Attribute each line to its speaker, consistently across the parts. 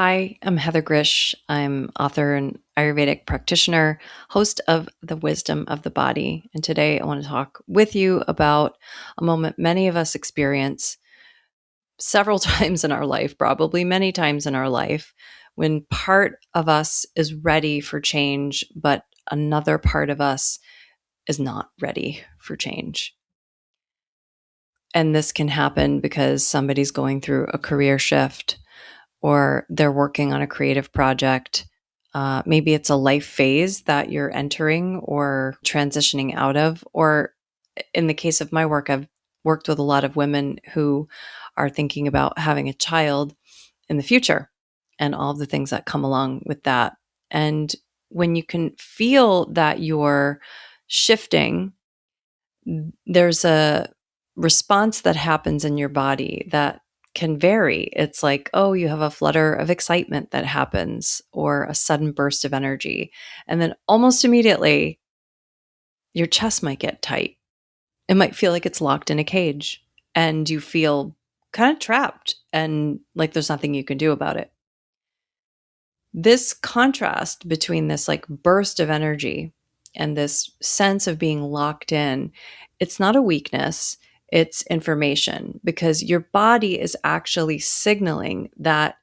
Speaker 1: Hi, I'm Heather Grzych. I'm author and Ayurvedic practitioner, host of The Wisdom of the Body. And today I want to talk with you about a moment many of us experience several times in our life, probably many times in our life, when part of us is ready for change, but another part of us is not ready for change. And this can happen because somebody's going through a career shift or they're working on a creative project. Maybe it's a life phase that you're entering or transitioning out of. Or in the case of my work, I've worked with a lot of women who are thinking about having a child in the future and all of the things that come along with that. And when you can feel that you're shifting, there's a response that happens in your body that can vary. It's like, oh, you have a flutter of excitement that happens or a sudden burst of energy. And then almost immediately, your chest might get tight. It might feel like it's locked in a cage and you feel kind of trapped and like there's nothing you can do about it. This contrast between this like burst of energy and this sense of being locked in, it's not a weakness, it's information because your body is actually signaling that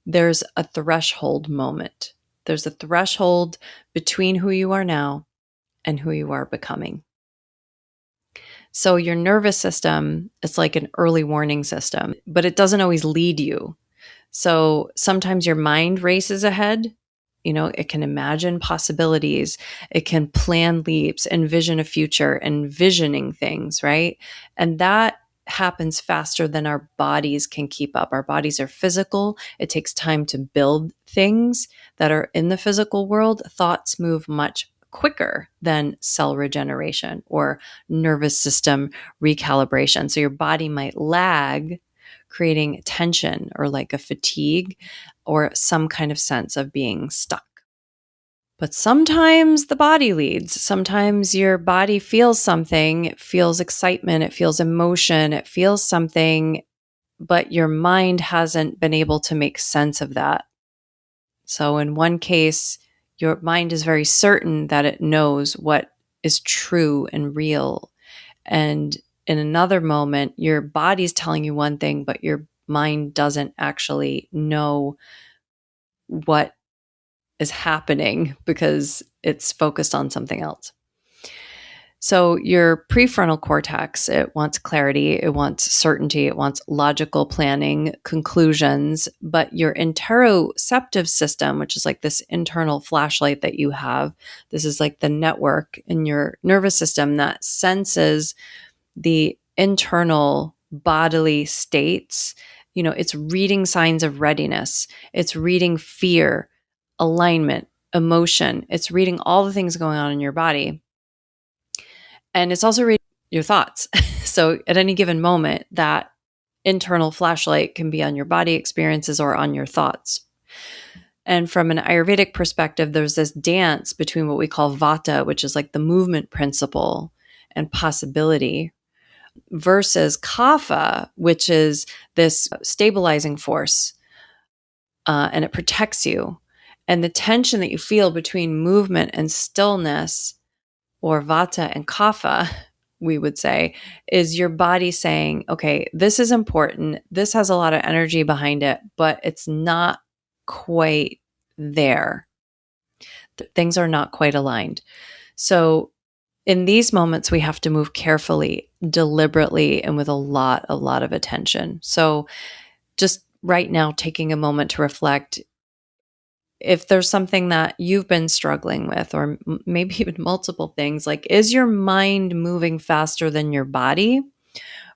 Speaker 1: there's a threshold moment. There's a threshold between who you are now and who you are becoming. So your nervous system, it's like an early warning system, but it doesn't always lead you. So sometimes your mind races ahead. You know, it can imagine possibilities. It can plan leaps, envision a future, envisioning things, right? And that happens faster than our bodies can keep up. Our bodies are physical. It takes time to build things that are in the physical world. Thoughts move much quicker than cell regeneration or nervous system recalibration. So your body might lag, creating tension or like a fatigue or some kind of sense of being stuck. But sometimes the body leads. Sometimes your body feels something, it feels excitement, it feels emotion, it feels something, but your mind hasn't been able to make sense of that. So in one case, your mind is very certain that it knows what is true and real. And in another moment, your body's telling you one thing, but your mind doesn't actually know what is happening because it's focused on something else. So your prefrontal cortex, it wants clarity, it wants certainty, it wants logical planning, conclusions, but your interoceptive system, which is like this internal flashlight that you have, this is like the network in your nervous system that senses the internal bodily states. You know, it's reading signs of readiness, it's reading fear, alignment, emotion, it's reading all the things going on in your body. And it's also reading your thoughts. So at any given moment, that internal flashlight can be on your body experiences or on your thoughts. And from an Ayurvedic perspective, there's this dance between what we call vata, which is like the movement principle and possibility, versus kapha, which is this stabilizing force, and it protects you. And the tension that you feel between movement and stillness, or vata and kapha, we would say, is your body saying, okay, this is important. This has a lot of energy behind it, but it's not quite there. Things are not quite aligned. So in these moments, we have to move carefully, deliberately, and with a lot of attention. So just right now, taking a moment to reflect, if there's something that you've been struggling with, or maybe even multiple things, like, is your mind moving faster than your body,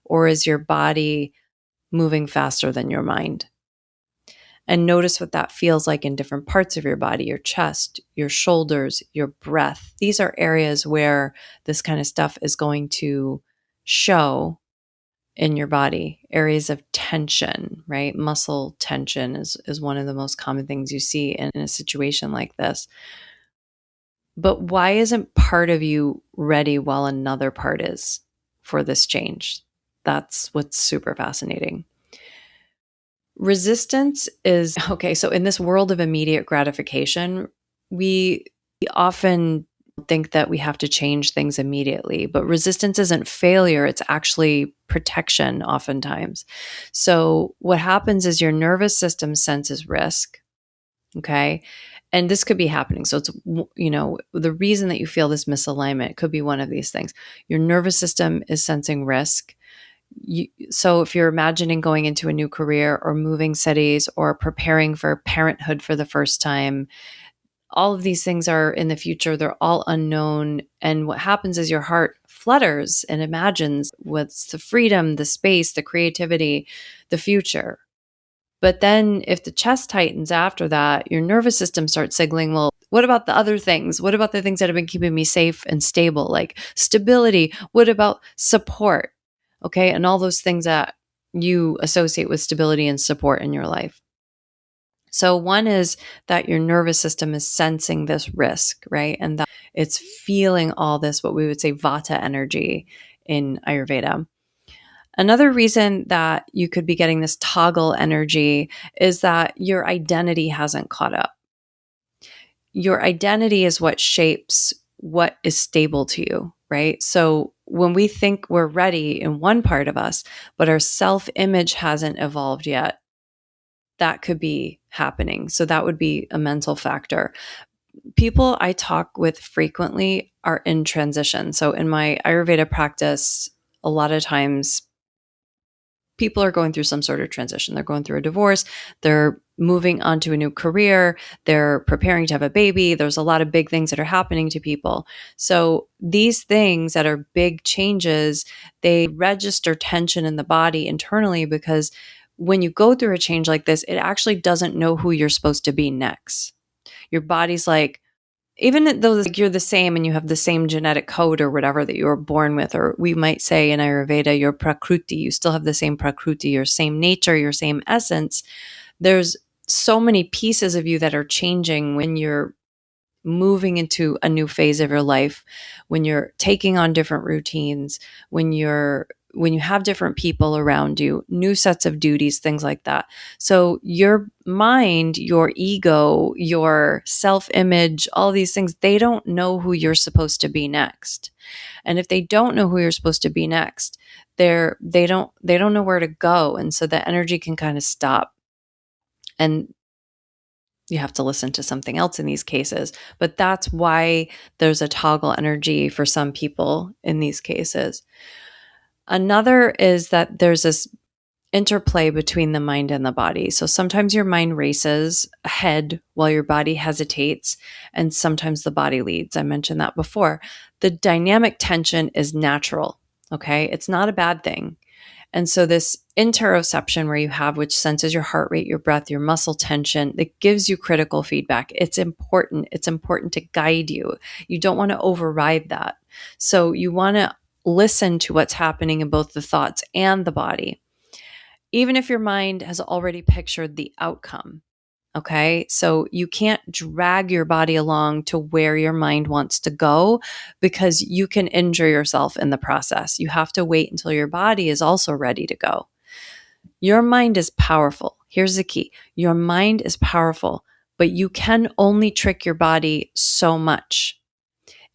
Speaker 1: or is your body moving faster than your mind? And notice what that feels like in different parts of your body, your chest, your shoulders, your breath. These are areas where this kind of stuff is going to show in your body. Areas of tension, right? Muscle tension is one of the most common things you see in a situation like this. But why isn't part of you ready while another part is for this change? That's what's super fascinating. Resistance is okay. So, in this world of immediate gratification, we often think that we have to change things immediately, but resistance isn't failure, it's actually protection, oftentimes. So, what happens is your nervous system senses risk. Okay. And this could be happening. So, the reason that you feel this misalignment could be one of these things. Your nervous system is sensing risk. So if you're imagining going into a new career or moving cities or preparing for parenthood for the first time, all of these things are in the future. They're all unknown. And what happens is your heart flutters and imagines what's the freedom, the space, the creativity, the future. But then if the chest tightens after that, your nervous system starts signaling, well, what about the other things? What about the things that have been keeping me safe and stable, like stability? What about support? Okay. And all those things that you associate with stability and support in your life. So, one is that your nervous system is sensing this risk, right? And that it's feeling all this, what we would say, vata energy in Ayurveda. Another reason that you could be getting this toggle energy is that your identity hasn't caught up. Your identity is what shapes what is stable to you, right? So when we think we're ready in one part of us, but our self image hasn't evolved yet, that could be happening. So that would be a mental factor. People I talk with frequently are in transition. So in my Ayurveda practice, a lot of times people are going through some sort of transition. They're going through a divorce. They're moving on to a new career. They're preparing to have a baby. There's a lot of big things that are happening to people. So these things that are big changes, they register tension in the body internally, because when you go through a change like this, it actually doesn't know who you're supposed to be next. Your body's like, even though you're the same and you have the same genetic code or whatever that you were born with, or we might say in Ayurveda, your prakriti, you still have the same prakriti, your same nature, your same essence. There's so many pieces of you that are changing when you're moving into a new phase of your life, when you're taking on different routines, when you have different people around you, new sets of duties, things like that. So your mind, your ego, your self-image, all these things, they don't know who you're supposed to be next. And if they don't know who you're supposed to be next, they don't know where to go. And so the energy can kind of stop. And you have to listen to something else in these cases. But that's why there's a toggle energy for some people in these cases. Another is that there's this interplay between the mind and the body. So sometimes your mind races ahead while your body hesitates, and sometimes the body leads. I mentioned that before. The dynamic tension is natural. Okay. It's not a bad thing. And so this interoception where you have, which senses your heart rate, your breath, your muscle tension, it gives you critical feedback. It's important. It's important to guide you. You don't want to override that. So you want to listen to what's happening in both the thoughts and the body, even if your mind has already pictured the outcome. Okay. So you can't drag your body along to where your mind wants to go, because you can injure yourself in the process. You have to wait until your body is also ready to go. Your mind is powerful. Here's the key. Your mind is powerful, but you can only trick your body so much.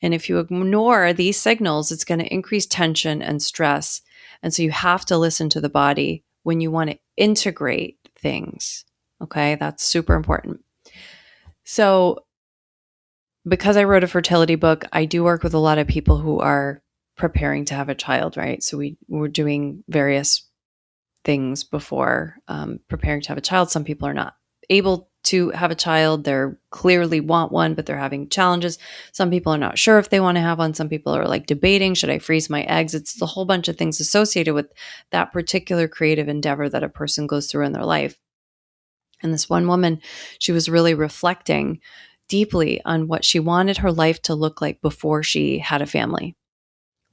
Speaker 1: And if you ignore these signals, it's going to increase tension and stress. And so you have to listen to the body when you want to integrate things. Okay, that's super important. So, because I wrote a fertility book, I do work with a lot of people who are preparing to have a child, right? So, we're doing various things before preparing to have a child. Some people are not able to have a child. They're clearly want one, but they're having challenges. Some people are not sure if they want to have one. Some people are like debating, should I freeze my eggs? It's the whole bunch of things associated with that particular creative endeavor that a person goes through in their life. And this one woman, she was really reflecting deeply on what she wanted her life to look like before she had a family,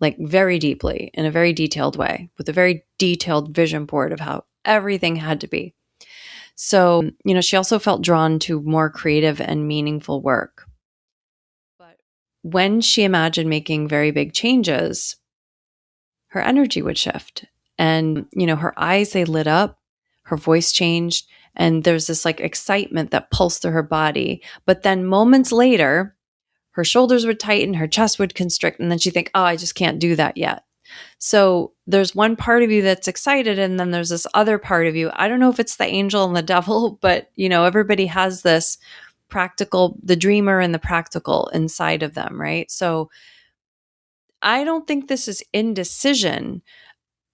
Speaker 1: like very deeply, in a very detailed way, with a very detailed vision board of how everything had to be. So, she also felt drawn to more creative and meaningful work. But when she imagined making very big changes, her energy would shift. And, her eyes, they lit up. her voice changed, and there's this like excitement that pulsed through her body. But then moments later, her shoulders would tighten, her chest would constrict, and then she'd think, oh, I just can't do that yet. So there's one part of you that's excited, and then there's this other part of you. I don't know if it's the angel and the devil, but everybody has this practical, the dreamer and the practical inside of them, right? So I don't think this is indecision.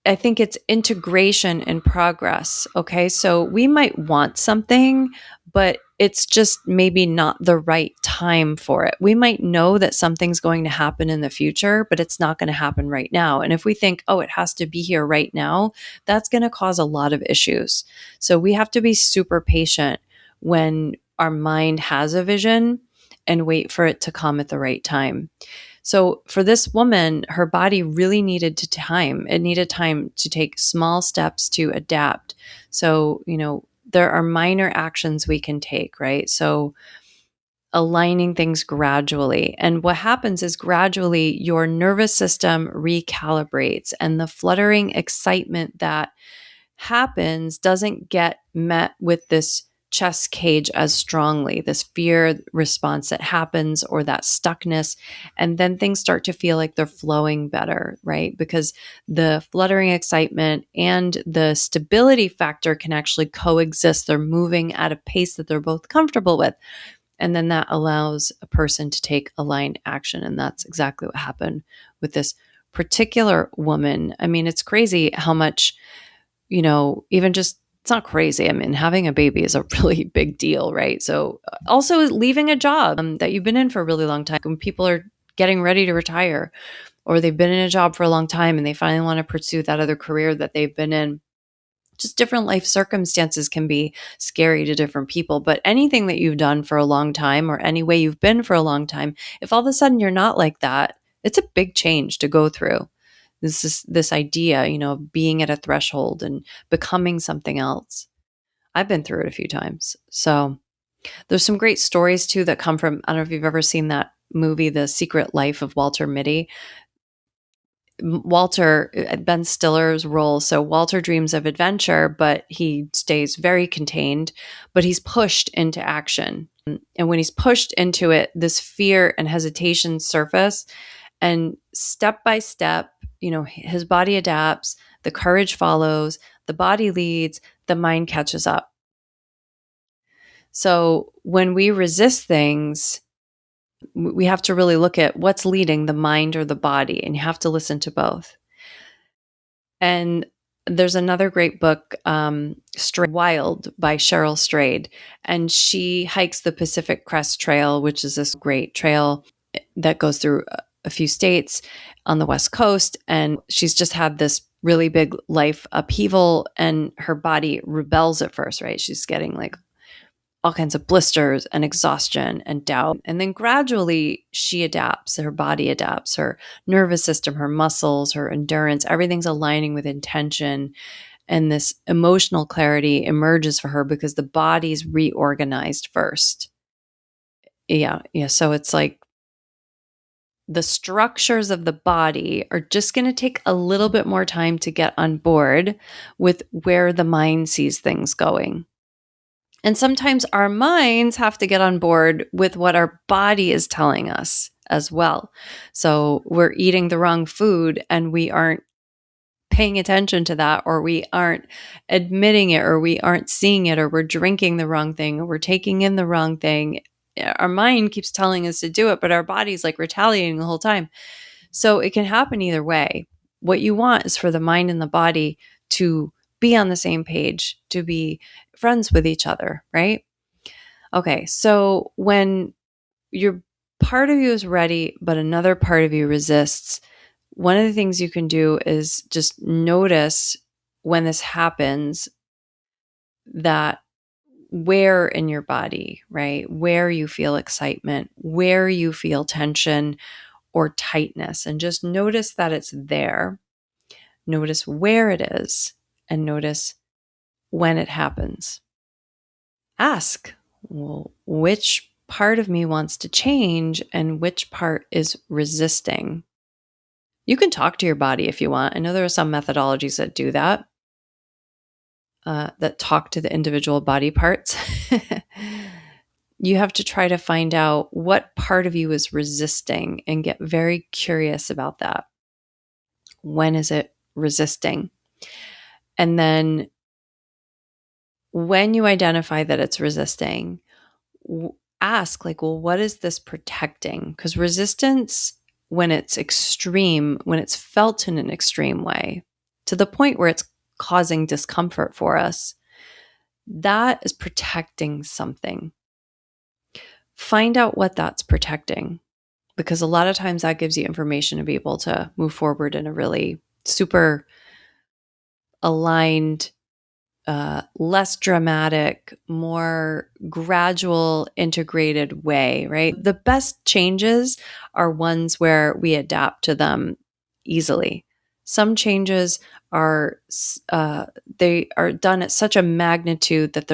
Speaker 1: I think it's integration and progress. Okay. So we might want something, but it's just maybe not the right time for it. We might know that something's going to happen in the future, but it's not going to happen right now. And if we think, oh, it has to be here right now, that's going to cause a lot of issues. So we have to be super patient when our mind has a vision and wait for it to come at the right time. So for this woman, her body really needed time. It needed time to take small steps to adapt. So, there are minor actions we can take, right? So aligning things gradually. And what happens is gradually your nervous system recalibrates, and the fluttering excitement that happens doesn't get met with this chest cage as strongly, this fear response that happens, or that stuckness. And then things start to feel like they're flowing better, right? Because the fluttering excitement and the stability factor can actually coexist. They're moving at a pace that they're both comfortable with. And then that allows a person to take aligned action. And that's exactly what happened with this particular woman. I mean, it's crazy how much, even just, it's not crazy. I mean, having a baby is a really big deal, right? So also leaving a job that you've been in for a really long time, when people are getting ready to retire, or they've been in a job for a long time and they finally want to pursue that other career that they've been in. Just different life circumstances can be scary to different people, but anything that you've done for a long time, or any way you've been for a long time, if all of a sudden you're not like that, it's a big change to go through. This idea, of being at a threshold and becoming something else. I've been through it a few times. So there's some great stories too that come from, I don't know if you've ever seen that movie, The Secret Life of Walter Mitty. Walter, Ben Stiller's role. So Walter dreams of adventure, but he stays very contained, but he's pushed into action. And when he's pushed into it, this fear and hesitation surface, and step by step, his body adapts, the courage follows, the body leads, the mind catches up. So when we resist things, we have to really look at what's leading, the mind or the body, and you have to listen to both. And there's another great book, Wild by Cheryl Strayed, and she hikes the Pacific Crest Trail, which is this great trail that goes through a few states on the West Coast. And she's just had this really big life upheaval, and her body rebels at first, right? She's getting like all kinds of blisters and exhaustion and doubt. And then gradually she adapts, her body adapts, her nervous system, her muscles, her endurance, everything's aligning with intention. And this emotional clarity emerges for her because the body's reorganized first. Yeah. So it's like the structures of the body are just going to take a little bit more time to get on board with where the mind sees things going. And sometimes our minds have to get on board with what our body is telling us as well. So we're eating the wrong food and we aren't paying attention to that, or we aren't admitting it, or we aren't seeing it, or we're drinking the wrong thing, or we're taking in the wrong thing. Our mind keeps telling us to do it, but our body's like retaliating the whole time. So it can happen either way. What you want is for the mind and the body to be on the same page, to be friends with each other, right? Okay, so when your part of you is ready, but another part of you resists, one of the things you can do is just notice when this happens, that where in your body, right? Where you feel excitement, where you feel tension or tightness, and just notice that it's there. Notice where it is, and notice when it happens. Ask, well, which part of me wants to change and which part is resisting? You can talk to your body if you want. I know there are some methodologies that do that. that talk to the individual body parts. You have to try to find out what part of you is resisting and get very curious about that. When is it resisting? And then when you identify that it's resisting, ask like, well, what is this protecting? Because resistance, when it's extreme, when it's felt in an extreme way, to the point where it's causing discomfort for us, that is protecting something. Find out what that's protecting, because a lot of times that gives you information to be able to move forward in a really super aligned, less dramatic, more gradual, integrated way, right? The best changes are ones where we adapt to them easily. Some changes are they are done at such a magnitude that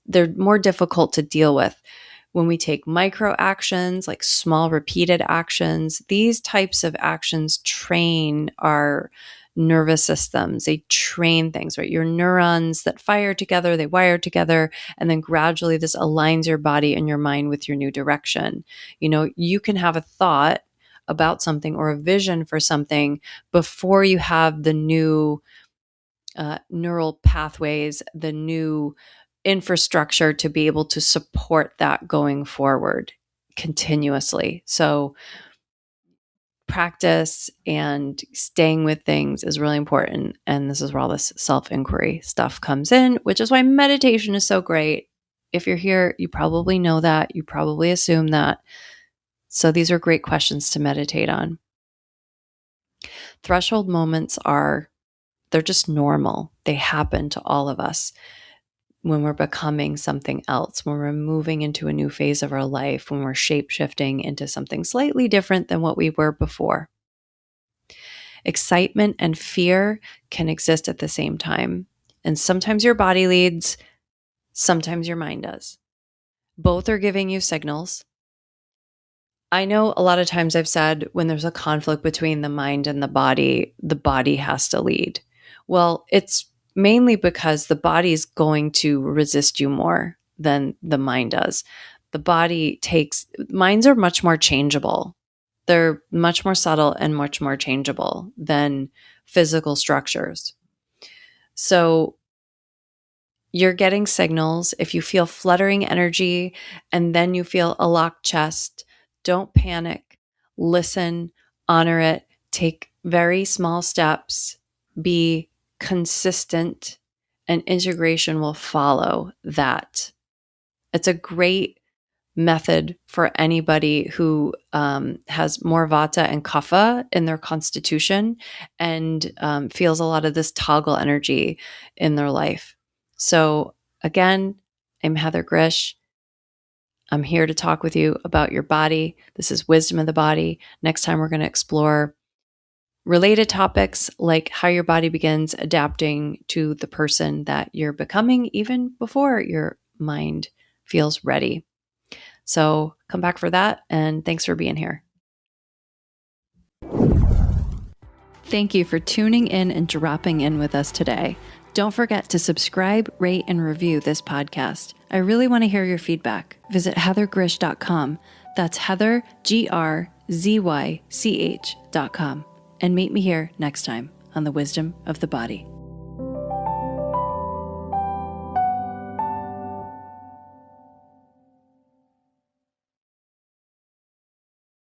Speaker 1: they're more difficult to deal with. When we take micro actions, like small repeated actions, these types of actions train our nervous systems. They train things, right? Your neurons that fire together, they wire together, and then gradually this aligns your body and your mind with your new direction. You can have a thought about something or a vision for something before you have the new neural pathways, the new infrastructure to be able to support that going forward continuously. So practice and staying with things is really important. And this is where all this self-inquiry stuff comes in, which is why meditation is so great. If you're here, you probably know that. You probably assume that. So these are great questions to meditate on. Threshold moments they're just normal. They happen to all of us when we're becoming something else, when we're moving into a new phase of our life, when we're shape-shifting into something slightly different than what we were before. Excitement and fear can exist at the same time. And sometimes your body leads, sometimes your mind does. Both are giving you signals. I know a lot of times I've said when there's a conflict between the mind and the body has to lead. Well, it's mainly because the body is going to resist you more than the mind does. Minds are much more changeable. They're much more subtle and much more changeable than physical structures. So you're getting signals. If you feel fluttering energy and then you feel a locked chest, don't panic. Listen, honor it, take very small steps, be consistent, and integration will follow that. It's a great method for anybody who has more vata and kapha in their constitution and feels a lot of this toggle energy in their life. So again, I'm Heather Grzych. I'm here to talk with you about your body. This is Wisdom of the Body. Next time we're going to explore related topics like how your body begins adapting to the person that you're becoming even before your mind feels ready. So come back for that, and thanks for being here. Thank you for tuning in and dropping in with us today. Don't forget to subscribe, rate, and review this podcast. I really want to hear your feedback. Visit heathergrzych.com. That's Heather, GRZYCH.com. And meet me here next time on the Wisdom of the Body.